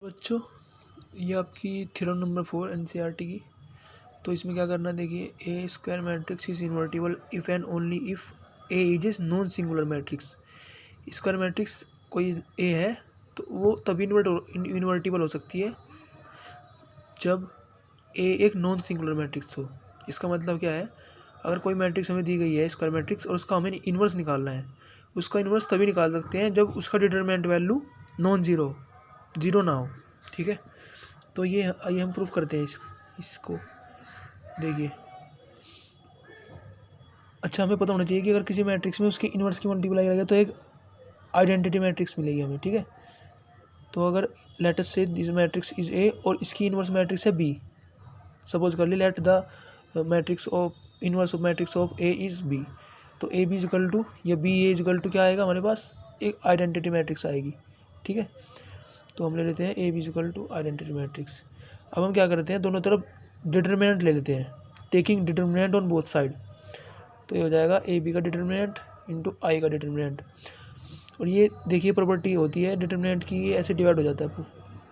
बच्चों, ये आपकी थ्योरम नंबर 4 एनसीईआरटी की। तो इसमें क्या करना है, देखिए, a square matrix is invertible if and only if A is non singular matrix. Square matrix कोई ए है तो वो तभी इन्वर्टिबल हो सकती है जब ए एक नॉन सिंगुलर मैट्रिक्स हो। इसका मतलब क्या है, अगर कोई मैट्रिक्स हमें दी गई है स्क्वायर मैट्रिक्स और उसका हमें इन्वर्स निकालना है, उसका इन्वर्स तभी निकाल सकते हैं जब उसका determinant value non zero zero ना हो। ठीक है, तो ये हम प्रूफ करते हैं इसको। देखिए, अच्छा, हमें पता होना चाहिए कि अगर किसी मैट्रिक्स में उसके इन्वर्स की मल्टीप्लाई करेगा तो एक आइडेंटिटी मैट्रिक्स मिलेगी हमें। ठीक है, तो अगर लेट अस से दिस मैट्रिक्स इज ए और इसकी इन्वर्स मैट्रिक्स है बी, सपोज कर ली, let the matrix of inverse of matrix of A is B, तो ए बी इजकल टू या बी ए इजकल टू क्या आएगा, हमारे पास एक आइडेंटिटी मैट्रिक्स आएगी। ठीक है, तो हम ले लेते हैं A B is equal to identity matrix. अब हम क्या करते हैं, दोनों तरफ डिटरमिनेंट ले लेते हैं, taking determinant on both side. तो ये हो जाएगा ए बी का डिटरमिनेंट इंटू आई का डिटरमिनेंट। और ये देखिए प्रॉपर्टी होती है डिटरमिनेंट की, ये ऐसे डिवाइड हो जाता है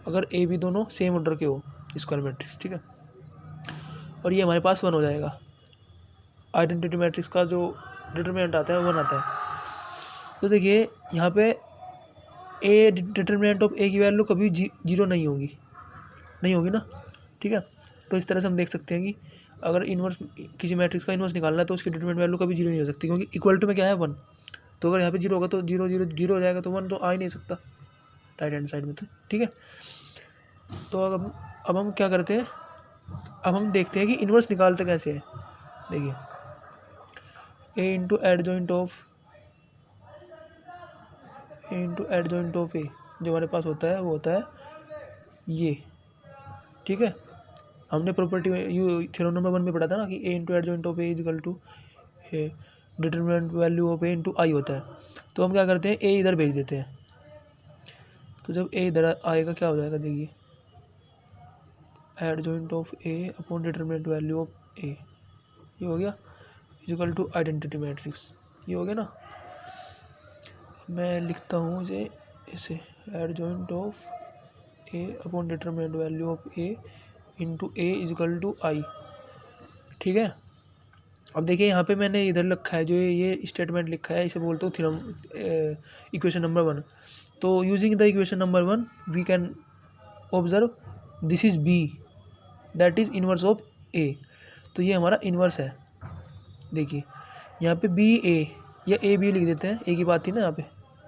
अगर ए बी दोनों सेम ऑर्डर के हो स्क्वायर मैट्रिक्स। ठीक है, और ये हमारे पास 1 हो जाएगा। आइडेंटिटी मैट्रिक्स का जो डिटरमिनेंट आता है 1 आता है। तो देखिए यहाँ पे ए डिटरमिनेंट ऑफ ए की वैल्यू कभी जीरो नहीं होगी ना। ठीक है, तो इस तरह से हम देख सकते हैं कि अगर इन्वर्स किसी मैट्रिक्स का इन्वर्स निकालना है तो उसकी डिटरमिनेंट वैल्यू कभी जीरो नहीं हो सकती, क्योंकि इक्वल टू में क्या है 1। तो अगर यहाँ पे जीरो होगा तो जीरो जीरो जीरो हो जाएगा, तो 1 तो आ ही नहीं सकता राइट हैंड साइड में। तो ठीक है, तो अब हम क्या करते हैं, अब हम देखते हैं कि इन्वर्स निकालते कैसे हैं। देखिए, ए इंटू एडजॉइंट ऑफ ए जो हमारे पास होता है वो होता है ये। ठीक है, हमने प्रॉपर्टी थ्योरम नंबर 1 में पढ़ा था ना कि A into adjoint of A is equal to A determinant value of A into I होता है। तो हम क्या करते हैं, ए इधर भेज देते हैं, तो जब ए इधर आएगा क्या हो जाएगा, देखिए, adjoint of A upon determinant value of A, ये हो गया इजकल टू आइडेंटिटी मैट्रिक्स। ये हो गया ना। मैं लिखता हूँ इसे ऐसे, adjoint of A upon determinant value of A into A is equal to I. ठीक है, अब देखिए यहाँ पे मैंने इधर लिखा है, जो ये स्टेटमेंट लिखा है इसे बोलते हूँ थ्योरम इक्वेशन नंबर 1। तो using the equation number 1 we can observe this is B that is inverse of A. तो ये हमारा इनवर्स है। देखिए यहाँ पे बी ए या ए बी लिख देते हैं, ए की बात थी ना यहाँ पे,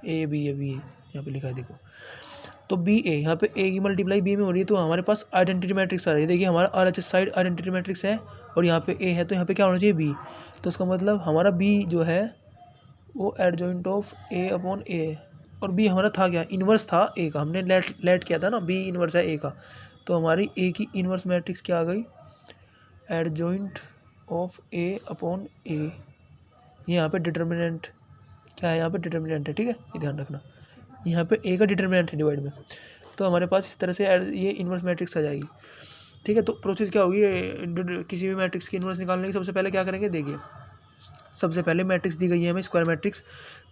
ए बी या बी ए यहाँ पे लिखा है, देखो। तो बी ए, यहाँ पे ए की मल्टीप्लाई बी में हो रही है, तो हमारे पास आइडेंटिटी मैट्रिक्स आ रही है। देखिए हमारा R H S side identity matrix है और यहाँ पे ए है, तो यहाँ पे क्या होना चाहिए, बी। तो इसका मतलब हमारा बी जो है वो एडजॉइंट ऑफ ए अपॉन ए, और बी हमारा था क्या, इन्वर्स था ए का, हमने लेट किया था ना, बी इन्वर्स है ए का। तो हमारी ए की इन्वर्स मैट्रिक्स क्या आ गई, एडजॉइंट ऑफ ए अपॉन ए। यहाँ पे डिटर्मिनेंट क्या है, यहाँ पे डिटर्मिनेंट है। ठीक है, ये ध्यान रखना, यहाँ पे ए का डिटरमिनेंट है डिवाइड में। तो हमारे पास इस तरह से ये इन्वर्स मैट्रिक्स आ जाएगी। ठीक है, तो प्रोसेस क्या होगी, किसी भी मैट्रिक्स की इन्वर्स निकालने की सबसे पहले क्या करेंगे, देखिए, सबसे पहले मैट्रिक्स दी गई है हमें स्क्वायर मैट्रिक्स,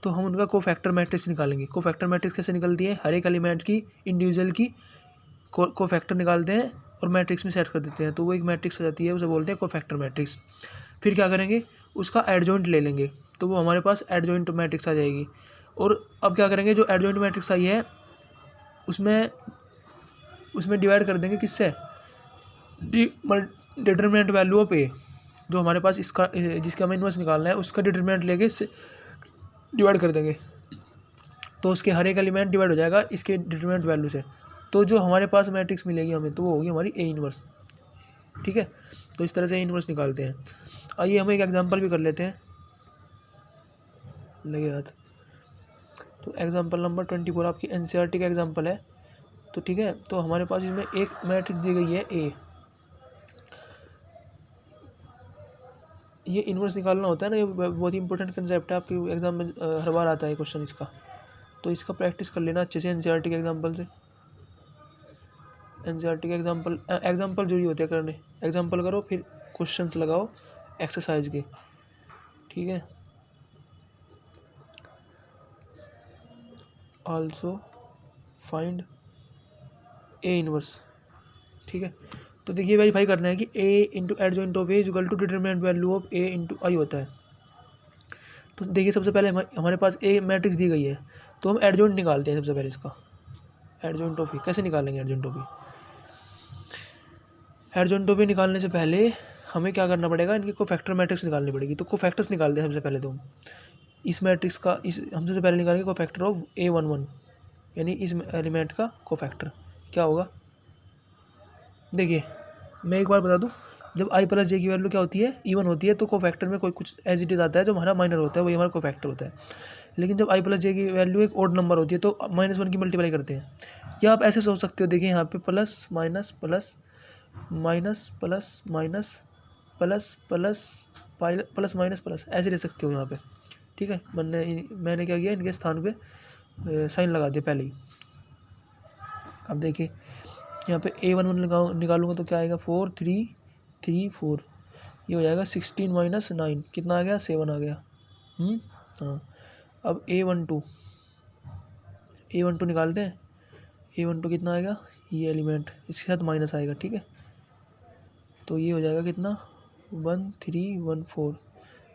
तो हम उनका कोफैक्टर मैट्रिक्स निकालेंगे। कोफैक्टर मैट्रिक्स कैसे निकलती है, हर एक एलिमेंट की इंडिविजुअल की कोफैक्टर निकालते हैं और मैट्रिक्स में सेट कर देते हैं, तो वो एक मैट्रिक्स आ जाती है, उसे बोलते हैं कोफैक्टर मैट्रिक्स। फिर क्या करेंगे, उसका एडजॉइंट ले लेंगे, तो वो हमारे पास एडजॉइंट मैट्रिक्स आ जाएगी। और अब क्या करेंगे, जो एडजॉइंट मैट्रिक्स आई है उसमें डिवाइड कर देंगे किससे, डिटरमिनेंट वैल्यू ऑफ ए, जो हमारे पास इसका जिसका हमें इन्वर्स निकालना है उसका डिटरमिनेंट लेके डिवाइड कर देंगे, तो उसके हर एक एलिमेंट डिवाइड हो जाएगा इसके डिटरमिनेंट वैल्यू से। तो जो हमारे पास मैट्रिक्स मिलेगी हमें, तो वो होगी हमारी ए इन्वर्स। ठीक है, तो इस तरह से ए इन्वर्स निकालते हैं। आइए हम एक एग्जांपल भी कर लेते हैं, लगे हाथ। तो एग्जांपल नंबर 24 आपकी एनसीईआरटी का एग्जांपल है। तो ठीक है, तो हमारे पास इसमें एक मैट्रिक्स दी गई है ए, ये इन्वर्स निकालना होता है ना, ये बहुत ही इंपॉर्टेंट कंसेप्ट है, आपके एग्जाम में हर बार आता है क्वेश्चन इसका। तो इसका प्रैक्टिस कर लेना अच्छे से एनसीईआरटी के एग्जांपल से। एनसीईआरटी के एग्जांपल जो ही होते हैं करने, एग्जांपल करो फिर क्वेश्चंस लगाओ एक्सरसाइज के। ठीक है, also find ए इनवर्स, ठीक है। तो देखिए वेरीफाई करना है कि A into adjoint of A is equal to determinant value of A into I होता है। तो देखिए सबसे पहले हमारे पास ए मैट्रिक्स दी गई है, तो हम एडजॉइंट निकालते हैं सबसे पहले इसका। एडजॉइंट ऑफ ए कैसे निकालेंगे? एडजॉइंट ऑफ ए निकालने से पहले हमें क्या करना पड़ेगा, इनकी कोफैक्टर मैट्रिक्स निकालनी पड़ेगी। तो कोफैक्टर्स निकालते हैं सबसे पहले। तो इस मैट्रिक्स का हम सबसे पहले निकालेंगे कोफैक्टर ऑफ A11, यानी इस एलिमेंट का कोफैक्टर क्या होगा। देखिए मैं एक बार बता दूं, जब i प्लस जे की वैल्यू क्या होती है, इवन होती है, तो कोफैक्टर में कोई कुछ एज इट इज आता है, जो हमारा माइनर होता है वही हमारा कोफैक्टर होता है। लेकिन जब i प्लस जे की वैल्यू एक ओड नंबर होती है तो -1 की मल्टीप्लाई करते हैं। या आप ऐसे सोच सकते हो, देखिए यहाँ पे plus minus plus minus plus minus plus plus plus minus plus ऐसे ले सकते हो यहाँ पे, ठीक है। मैंने क्या किया, इनके स्थान पे साइन लगा दिया पहले ही। अब देखिए यहाँ पे A11 निकालूंगा तो क्या आएगा, 4 3 3 4, ये हो जाएगा 16 माइनस 9, कितना आ गया, 7 आ गया। हाँ, अब A12 निकालते हैं। A12 कितना आएगा, ये एलिमेंट इसके साथ माइनस आएगा, ठीक है। तो ये हो जाएगा कितना, 1 3 1 4,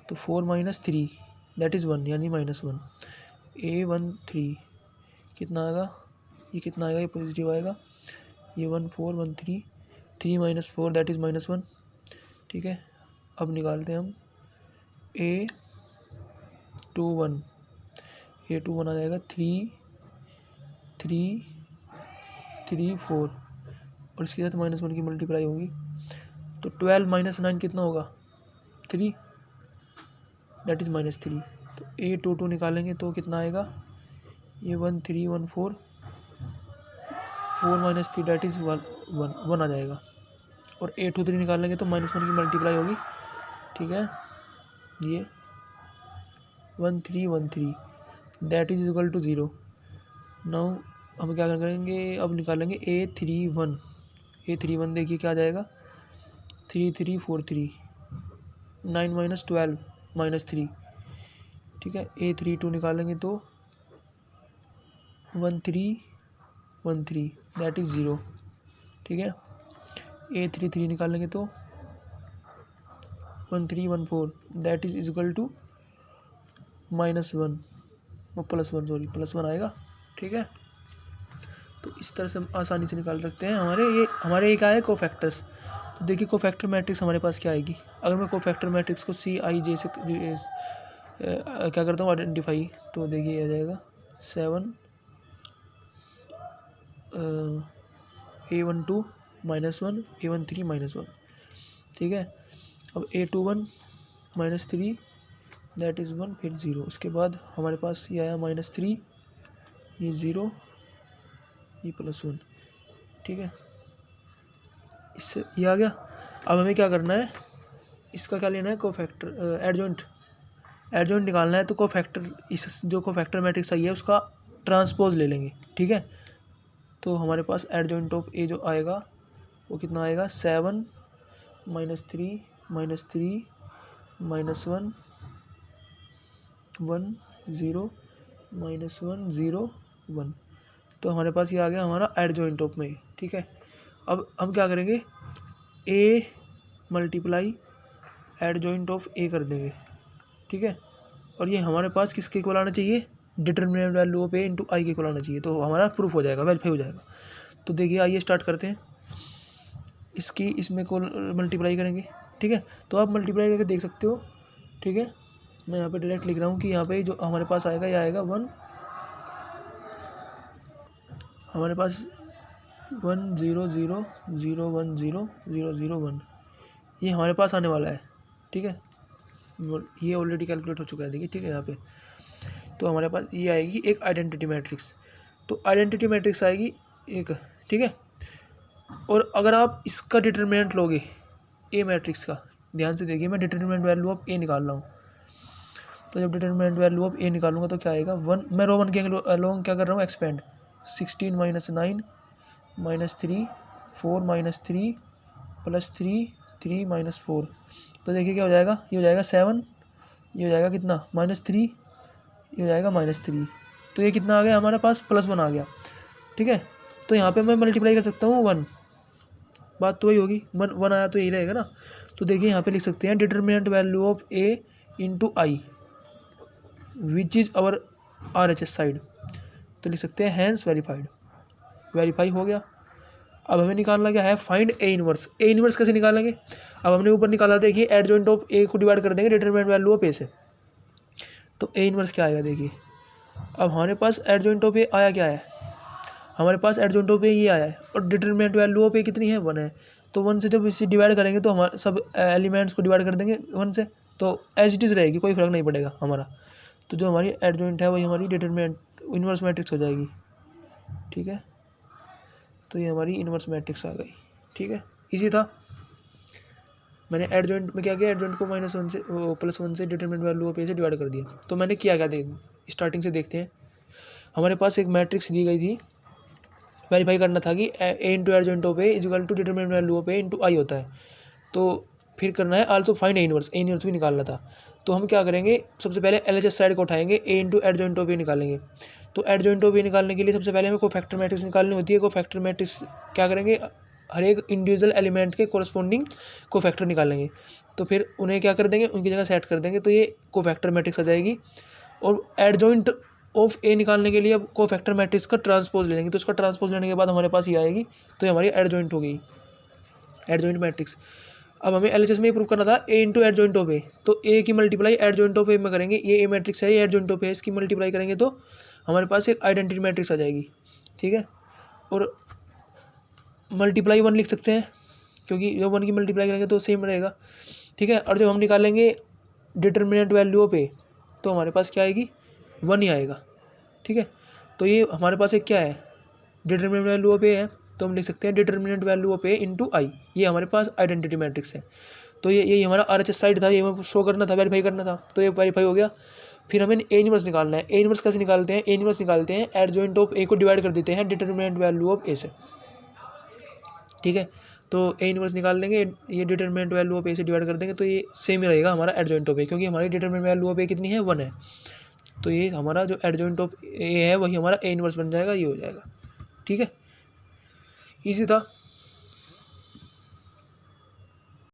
तो 4 माइनस 3 दैट इज़ 1, यानी -1। A13 कितना आएगा, ये कितना आएगा, ये पॉजिटिव आएगा, ये 1 4 1 3 3 माइनस 4 दैट इज़ -1, ठीक है। अब निकालते हैं हम A21 आ जाएगा 3 3 3 4, और इसके साथ -1 की मल्टीप्लाई होगी, तो 12 माइनस 9 कितना होगा, 3 दैट इज़ -3। तो A22 निकालेंगे तो कितना आएगा, ये 1 3 1 4 4 माइनस 3 डैट इज़ 1 आ जाएगा। और A23 निकालेंगे तो -1 की मल्टीप्लाई होगी, ठीक है। ये 1 3 1 3 that is equal to 0। Now हम क्या करेंगे, अब निकालेंगे A31 देखिए क्या आ जाएगा, 3 3 4 3 9 माइनस 12 -3, ठीक है। A32 निकालेंगे तो 1 3 1 3 दैट इज़ 0, ठीक है। A33 निकालेंगे तो 1 3 1 4 दैट इज़ इक्वल टू -1 +1 आएगा, ठीक है। तो इस तरह से हम आसानी से निकाल सकते हैं। हमारे क्या है, कोफैक्टर्स। तो देखिए कोफैक्टर मैट्रिक्स हमारे पास क्या आएगी। अगर मैं कोफैक्टर मैट्रिक्स को CIJ से क्या करता हूँ आइडेंटिफाई, तो देखिए आ जाएगा 7 A12 -1 A13 -1, ठीक है। अब A21 -3 दैट इज़ 1, फिर 0। उसके बाद हमारे पास ये आया -3, ये 0, ये +1, ठीक है। इससे ये आ गया। अब हमें क्या करना है, इसका क्या लेना है, कोफैक्टर एडजॉइंट निकालना है। तो कोफैक्टर, इस जो कोफैक्टर मैट्रिक्स आई है उसका ट्रांसपोज ले लेंगे, ठीक है। तो हमारे पास एडजॉइंट ऑफ ए जो आएगा वो कितना आएगा, 7 -3 -3 -1 1 0 -1 0 1। तो हमारे पास ये आ गया हमारा एडजॉइंट ऑफ में, ठीक है। अब हम क्या करेंगे, A मल्टीप्लाई एडजॉइंट ऑफ ए कर देंगे, ठीक है। और ये हमारे पास किसके इक्वल आना चाहिए, determinant value of A into I के इक्वल आना चाहिए। तो हमारा प्रूफ हो जाएगा, वेरीफाई हो जाएगा। तो देखिए आइए स्टार्ट करते हैं। इसमें को मल्टीप्लाई करेंगे, ठीक है। तो आप मल्टीप्लाई करके देख सकते हो, ठीक है। मैं यहाँ पे डायरेक्ट लिख रहा हूँ कि यहाँ पे जो हमारे पास आएगा, ये आएगा 1, हमारे पास 1 0 0 0 1 0 0 0 1, ये हमारे पास आने वाला है, ठीक है। ये ऑलरेडी कैलकुलेट हो चुका है, देखिए, ठीक है। यहाँ पे तो हमारे पास ये आएगी एक आइडेंटिटी मैट्रिक्स। तो आइडेंटिटी मैट्रिक्स आएगी एक, ठीक है। और अगर आप इसका डिटरमिनेंट लोगे ए मैट्रिक्स का, ध्यान से देखिए, मैं डिटरमिनेंट वैल्यू ऑफ ए निकाल रहा हूँ। तो जब डिटरमिनेंट वैल्यू ऑफ ए निकालूंगा तो क्या आएगा, 1, मैं रो 1 के लॉन्ग क्या कर रहा हूँ, एक्सपेंड, 16 -9 -3 4 -3 +3 3 -4। तो देखिए क्या हो जाएगा, ये हो जाएगा 7, ये हो जाएगा कितना, -3, ये हो जाएगा -3। तो ये कितना आ गया हमारे पास, +1 आ गया, ठीक है। तो यहाँ पे मैं मल्टीप्लाई कर सकता हूँ 1, बात तो वही होगी, 1 आया तो यही रहेगा ना। तो देखिए यहाँ पे लिख सकते हैं determinant value of A into I which is our RHS side, तो लिख सकते हैं हैंस वेरीफाइड, वेरीफाई हो गया। अब हमें निकालना क्या है, find A inverse. A inverse कैसे निकालेंगे, अब हमने ऊपर निकाला, देखिए एडजॉइंट ऑफ ए को डिवाइड कर देंगे डिटरमिनेंट वैल्यू ऑफ ए से, तो ए इनवर्स क्या आएगा देखिए। अब हमारे पास एडजॉइंट ऑफ ए आया क्या है, हमारे पास एडजॉइंट ऑफ ए ये आया है और डिटरमिनेंट वैल्यू ऑफ ए कितनी है 1 है। तो 1 से जब इसे डिवाइड करेंगे तो हमारे सब एलिमेंट्स को डिवाइड कर देंगे 1 से, तो एज इट इज़ रहेगी, कोई फर्क नहीं पड़ेगा हमारा। तो जो हमारी एडजॉइंट है वही हमारी डिटरमिनेंट इनवर्स मैट्रिक्स हो जाएगी। ठीक है, तो ये हमारी इनवर्स मैट्रिक्स आ गई। ठीक है, इजी था। मैंने एडजॉइंट में क्या किया, एडजॉइंट को -1 से +1 से डिटरमिनेंट वैल्यू ऑफ ए से डिवाइड कर दिया। तो मैंने किया क्या, स्टार्टिंग से देखते हैं। हमारे पास एक मैट्रिक्स दी गई थी, वेरीफाई करना था कि A into adjoint of A equal to determinant value of A into I होता है। तो फिर करना है आल्सो फाइंड ए इनवर्स भी निकालना था। तो हम क्या करेंगे, सबसे पहले LHS साइड को उठाएंगे, ए इंटू एडजॉइंट ऑफ ए निकालेंगे। तो एडजॉइंट ऑफ ए निकालने के लिए सबसे पहले हमें कोफैक्टर मैट्रिक्स निकालनी होती है। कोफैक्टर मैट्रिक्स क्या करेंगे, हर एक इंडिविजुअल एलिमेंट के कोरस्पोंडिंग कोफैक्टर निकालेंगे। तो फिर उन्हें क्या कर देंगे, उनकी जगह सेट कर देंगे, तो ये कोफैक्टर मैट्रिक्स आ जाएगी। और एडजॉइंट ऑफ ए निकालने के लिए अब कोफैक्टर मैट्रिक्स का ट्रांसपोज ले लेंगे, तो इसका ट्रांसपोज लेने के बाद हमारे पास ये आएगी, तो ये हमारी एडजॉइंट हो गई, एडजॉइंट मैट्रिक्स। अब हमें LHS में प्रूव करना था ए इंटू एडजॉइंट ऑफ ए, तो ए की मल्टीप्लाई एडजॉइंट ऑफ ए में करेंगे, ये ए मैट्रिक्स है, ये एडजॉइंट ऑफ ए, इसकी मल्टीप्लाई करेंगे तो हमारे पास एक आइडेंटिटी मैट्रिक्स आ जाएगी। ठीक है, और मल्टीप्लाई 1 लिख सकते हैं, क्योंकि जब 1 की मल्टीप्लाई करेंगे तो सेम रहेगा। ठीक है, और जब हम निकालेंगे डिटरमिनेंट वैल्यू ऑफ ए तो हमारे पास क्या आएगी, 1 ही आएगा। ठीक है, तो ये हमारे पास एक क्या है, डिटरमिनेंट वैल्यू ऑफ ए है, तो हम लिख सकते हैं determinant value of A into I, ये हमारे पास आइडेंटिटी मैट्रिक्स है। तो ये हमारा RHS साइड था, ये हमें शो करना था, वेरीफाई करना था, तो ये वेरीफाई हो गया। फिर हमें ए इनवर्स निकालना है। ए इनवर्स कैसे निकालते हैं, ए इनवर्स निकालते हैं एडजॉइंट ऑफ ए को डिवाइड कर देते हैं डिटरमिनेंट वैल्यू ऑफ ए से। ठीक है, तो ए इनवर्स निकाल लेंगे, ये डिटरमिनेंट वैल्यू ऑफ ए से डिवाइड कर देंगे, तो ये सेम ही रहेगा हमारा एडजॉइंट ऑफ ए, क्योंकि हमारी डिटरमिनेंट वैल्यू ऑफ ए कितनी है, 1 है। तो ये हमारा जो एडजॉइंट ऑफ ए है वही हमारा ए इनवर्स बन जाएगा, ये हो जाएगा। ठीक है, इजी था।